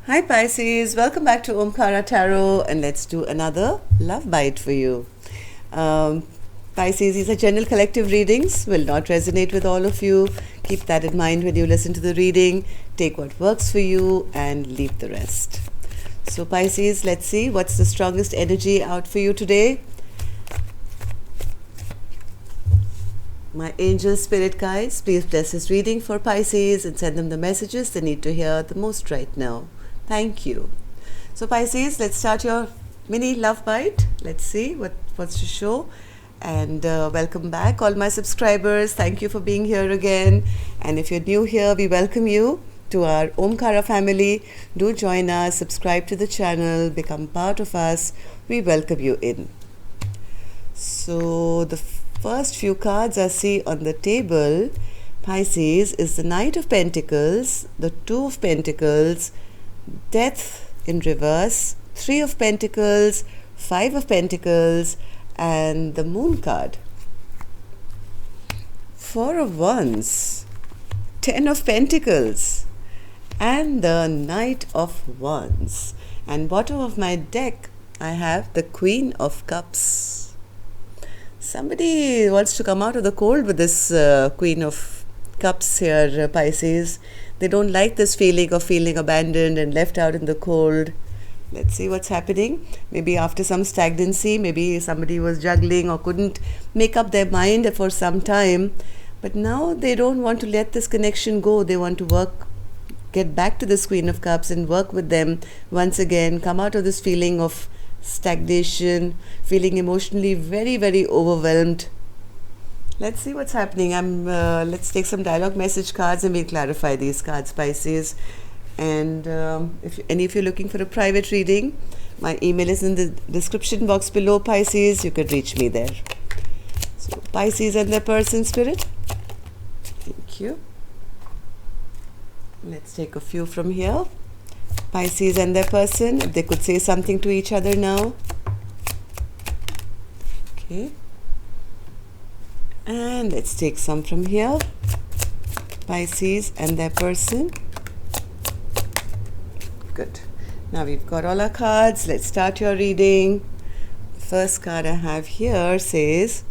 Hi Pisces, welcome back to Omkara Tarot, and let's do another love bite for you. Um, Pisces, these are general collective readings, will not resonate with all of you. Keep that in mind when you listen to the reading. Take what works for you and leave the rest. So Pisces, let's see what's the strongest energy out for you today. My angel spirit guides, please bless this reading for Pisces and send them the messages they need to hear the most right now. Thank you. So Pisces, let's start your mini love bite. Let's see what's to show. And welcome back all my subscribers. Thank you for being here again. And if you're new here, we welcome you to our Omkara family. Do join us, subscribe to the channel, become part of us. We welcome you in. So the first few cards I see on the table, Pisces, is the Knight of Pentacles, the Two of Pentacles, Death in reverse, Three of Pentacles, Five of Pentacles, and the Moon card. Four of Wands, Ten of Pentacles, and the Knight of Wands. And bottom of my deck, I have the Queen of Cups. Somebody wants to come out of the cold with this Queen of Cups here, Pisces. They don't like this feeling of feeling abandoned and left out in the cold. Let's see what's happening. Maybe after some stagnancy, maybe somebody was juggling or couldn't make up their mind for some time. But now they don't want to let this connection go. They want to get back to this Queen of Cups and work with them once again, come out of this feeling of stagnation, feeling emotionally very, very overwhelmed. Let's see what's happening. Let's take some dialogue message cards and we'll clarify these cards, Pisces. And if you're looking for a private reading, my email is in the description box below, Pisces. You can reach me there. So Pisces and their person spirit. Thank you. Let's take a few from here. Pisces and their person, if they could say something to each other now. Okay. And let's take some from here. Pisces and their person. Good. Now we've got all our cards. Let's start your reading. First card I have here says,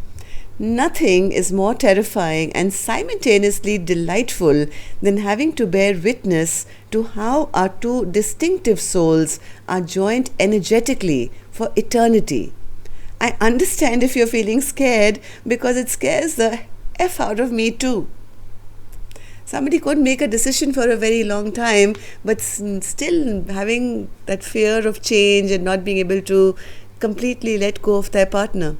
nothing is more terrifying and simultaneously delightful than having to bear witness to how our two distinctive souls are joined energetically for eternity. I understand if you're feeling scared because it scares the F out of me too. Somebody could make a decision for a very long time, but still having that fear of change and not being able to completely let go of their partner.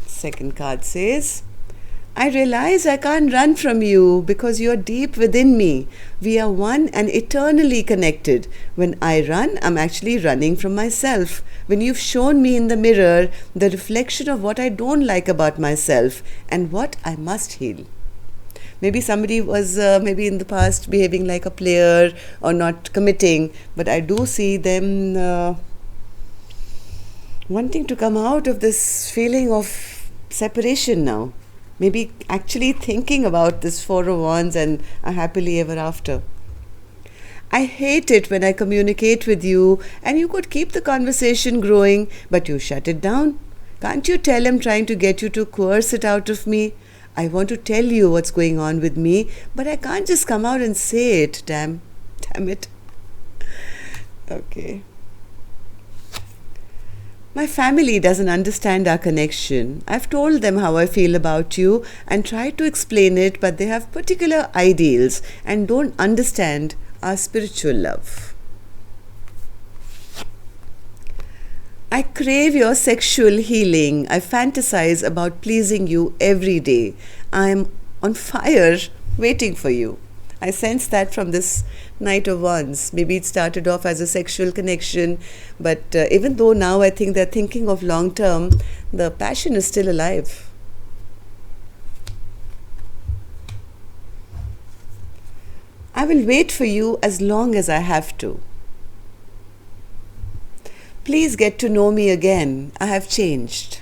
Second card says, I realize I can't run from you because you're deep within me. We are one and eternally connected. When I run, I'm actually running from myself. When you've shown me in the mirror the reflection of what I don't like about myself and what I must heal. Maybe somebody was maybe in the past behaving like a player or not committing, but I do see them wanting to come out of this feeling of separation now. Maybe actually thinking about this Four of Wands and a happily ever after. I hate it when I communicate with you and you could keep the conversation growing, but you shut it down. Can't you tell I'm trying to get you to coerce it out of me? I want to tell you what's going on with me, but I can't just come out and say it. Damn it. Okay. My family doesn't understand our connection. I've told them how I feel about you and tried to explain it, but they have particular ideals and don't understand our spiritual love. I crave your sexual healing. I fantasize about pleasing you every day. I'm on fire waiting for you. I sense that from this Knight of Wands. Maybe it started off as a sexual connection, but even though now I think they're thinking of long term, the passion is still alive. I will wait for you as long as I have to. Please get to know me again. I have changed.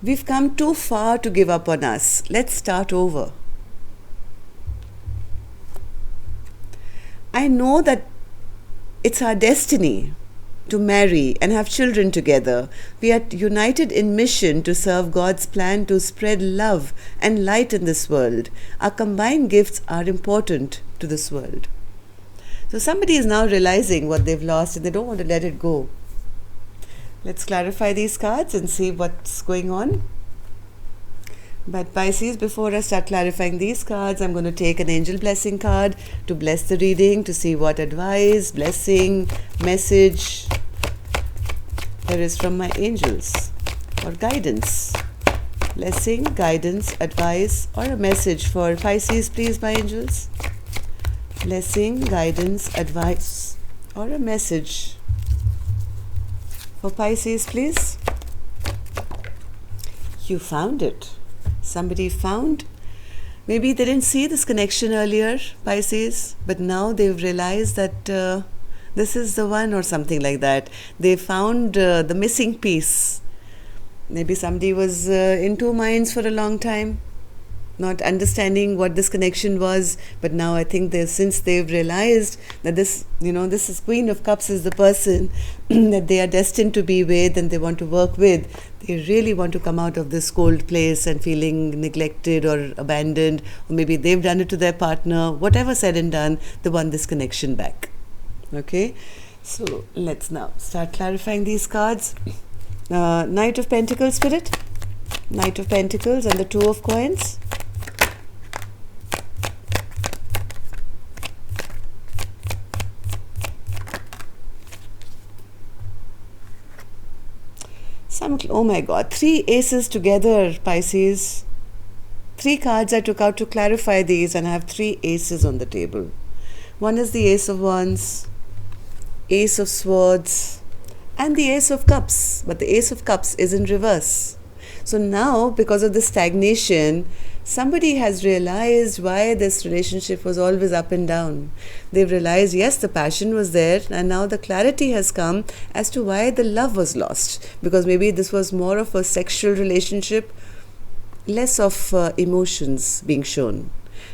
We've come too far to give up on us. Let's start over. I know that it's our destiny to marry and have children together. We are united in mission to serve God's plan to spread love and light in this world. Our combined gifts are important to this world. So somebody is now realizing what they've lost and they don't want to let it go. Let's clarify these cards and see what's going on. But Pisces, before I start clarifying these cards, I'm going to take an angel blessing card to bless the reading, to see what advice, blessing, message there is from my angels, or guidance. Blessing, guidance, advice, or a message for Pisces, please, my angels. Blessing, guidance, advice, or a message for Pisces, please. You found it. Somebody found, maybe they didn't see this connection earlier, Pisces, but now they've realized that this is the one, or something like that. They found the missing piece. Maybe somebody was in two minds for a long time, not understanding what this connection was, but now I think since they've realized that this is Queen of Cups is the person that they are destined to be with and they want to work with, they really want to come out of this cold place and feeling neglected or abandoned, or maybe they've done it to their partner, whatever said and done, they want this connection back. Okay, so let's now start clarifying these cards. Knight of Pentacles, Spirit, Knight of Pentacles, and the Two of Coins. Oh my God, 3 aces together, Pisces. 3 cards I took out to clarify these, and I have 3 aces on the table. One is the Ace of Wands, Ace of Swords, and the Ace of Cups. But the Ace of Cups is in reverse. So now, because of the stagnation, somebody has realized why this relationship was always up and down. They've realized, yes, the passion was there, and now the clarity has come as to why the love was lost. Because maybe this was more of a sexual relationship, less of emotions being shown.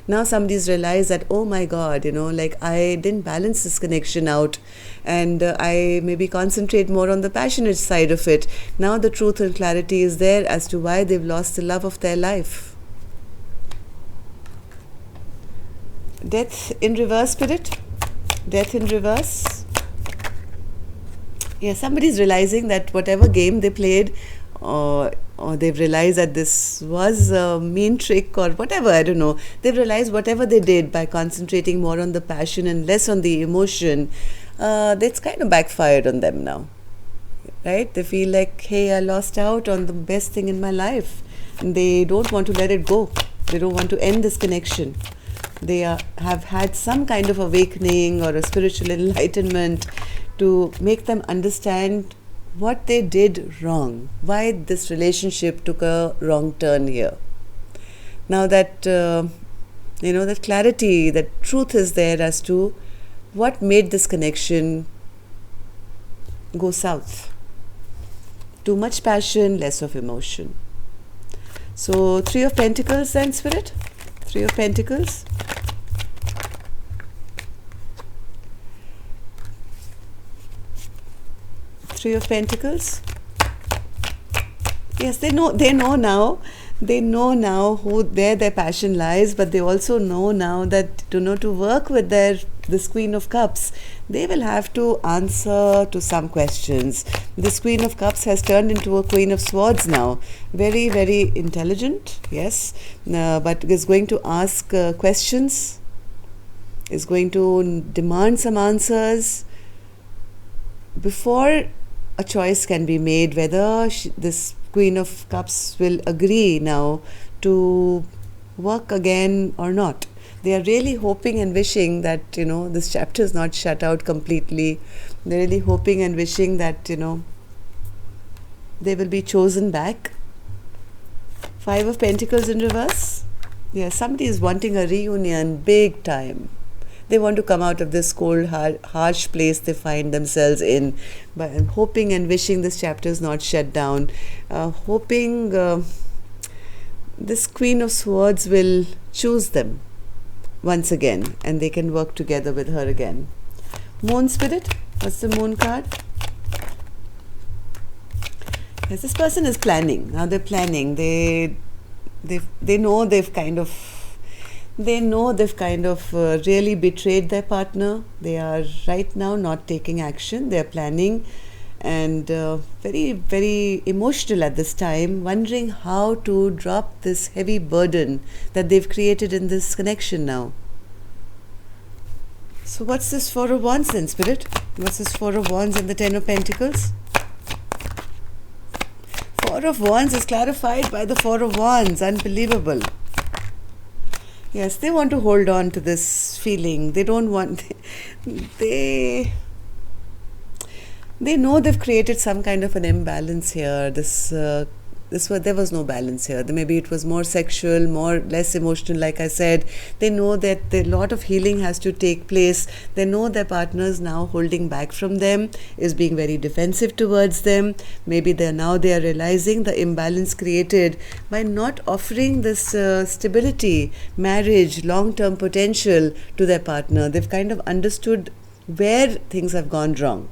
Now somebody's realized that, oh my God, I didn't balance this connection out, and I maybe concentrate more on the passionate side of it. Now the truth and clarity is there as to why they've lost the love of their life. Death in reverse, Spirit. Death in reverse. Yeah, somebody's realizing that whatever game they played, or they've realized that this was a mean trick or whatever, I don't know. They've realized whatever they did by concentrating more on the passion and less on the emotion, that's kind of backfired on them now. Right? They feel like, hey, I lost out on the best thing in my life. And they don't want to let it go. They don't want to end this connection. They have had some kind of awakening or a spiritual enlightenment to make them understand what they did wrong, why this relationship took a wrong turn here. Now that, that clarity, that truth is there as to what made this connection go south. Too much passion, less of emotion. So, 3 of Pentacles then, Spirit. 3 of Pentacles. Three of Pentacles. Yes, they know now. They know now where their passion lies, but they also know now that to work with this Queen of Cups, they will have to answer to some questions. This Queen of Cups has turned into a Queen of Swords now. Very, very intelligent, yes, but is going to ask questions, is going to demand some answers before a choice can be made whether this Queen of Cups will agree now to work again or not. They are really hoping and wishing that, this chapter is not shut out completely. They're really hoping and wishing that, they will be chosen back. 5 of Pentacles in reverse. Yeah, somebody is wanting a reunion big time. They want to come out of this cold, harsh place they find themselves in. But I'm hoping and wishing this chapter is not shut down. Hoping this Queen of Swords will choose them once again, and they can work together with her again. Moon spirit, what's the moon card? Yes, this person is planning. Now they're planning. They know they've kind of really betrayed their partner. They are right now not taking action. They are planning and very, very emotional at this time, wondering how to drop this heavy burden that they've created in this connection now. So what's this Four of Wands then, Spirit? What's this Four of Wands and the Ten of Pentacles? Four of Wands is clarified by the Four of Wands. Unbelievable. Yes, they want to hold on to this feeling. They don't want... They know they've created some kind of an imbalance here. There was no balance here. Maybe it was more sexual, less emotional, like I said. They know that a lot of healing has to take place. They know their partner's now holding back from them, is being very defensive towards them. Maybe they are realizing the imbalance created by not offering this stability, marriage, long-term potential to their partner. They've kind of understood where things have gone wrong.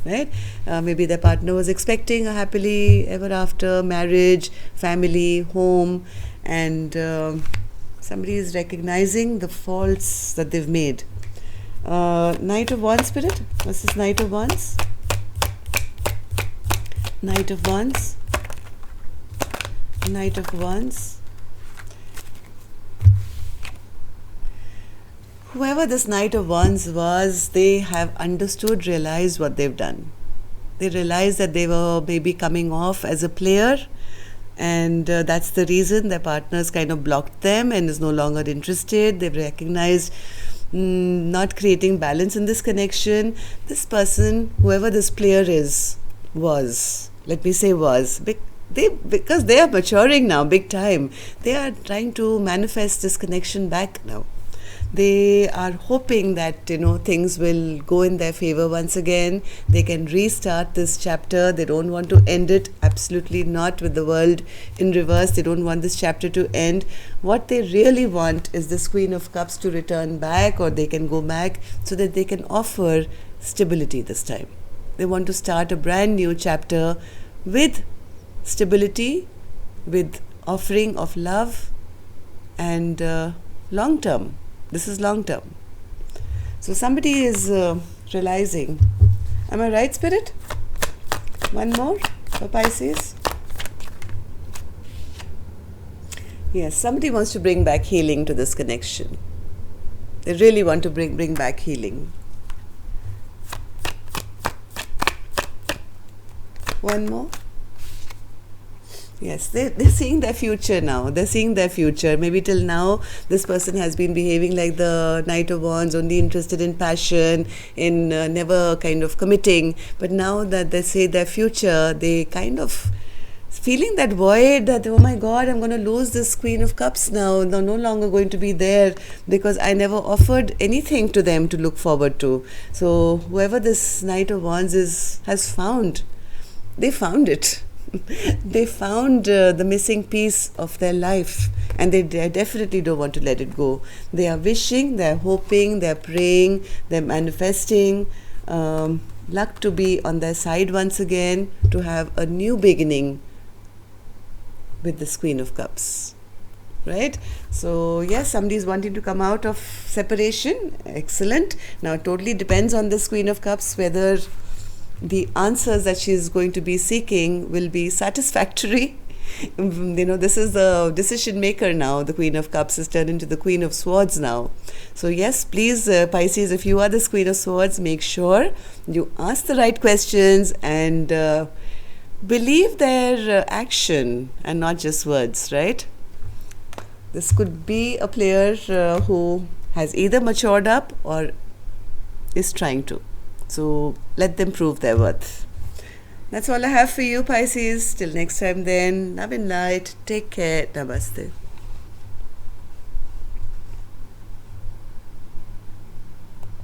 Right? Maybe their partner was expecting a happily ever after marriage, family, home, and somebody is recognizing the faults that they've made. Knight of Wands, Spirit? What's this Knight of Wands? Knight of Wands. Knight of Wands. Whoever this Knight of Wands was, they have understood, realized what they've done. They realized that they were maybe coming off as a player, and that's the reason their partners kind of blocked them and is no longer interested. They've recognized not creating balance in this connection. This person, whoever this player was, because they are maturing now big time. They are trying to manifest this connection back now. They are hoping that things will go in their favor once again. They can restart this chapter. They don't want to end it. Absolutely not, with the world in reverse. They don't want this chapter to end. What they really want is this Queen of Cups to return back, or they can go back so that they can offer stability this time. They want to start a brand new chapter with stability, with offering of love, and long term. This is long term. So somebody is realizing. Am I right, Spirit? One more for Pisces. Yes, somebody wants to bring back healing to this connection. They really want to bring back healing. One more. Yes, they're seeing their future now. They're seeing their future. Maybe till now, this person has been behaving like the Knight of Wands, only interested in passion, in never kind of committing. But now that they say their future, they kind of feeling that void that, oh my God, I'm going to lose this Queen of Cups now. They're no longer going to be there because I never offered anything to them to look forward to. So whoever this Knight of Wands has found, they found it. They found the missing piece of their life, and they definitely don't want to let it go. They are wishing, they're hoping, they're praying, they're manifesting luck to be on their side once again, to have a new beginning with this Queen of Cups. Right? So yes, somebody is wanting to come out of separation. Excellent. Now it totally depends on this Queen of Cups whether the answers that she is going to be seeking will be satisfactory. This is the decision maker now. The Queen of Cups is turned into the Queen of Swords now. So yes, please, Pisces, if you are this Queen of Swords, make sure you ask the right questions and believe their action and not just words, right? This could be a player who has either matured up or is trying to. So let them prove their worth. That's all I have for you, Pisces. Till next time then, love and light. Take care. Namaste.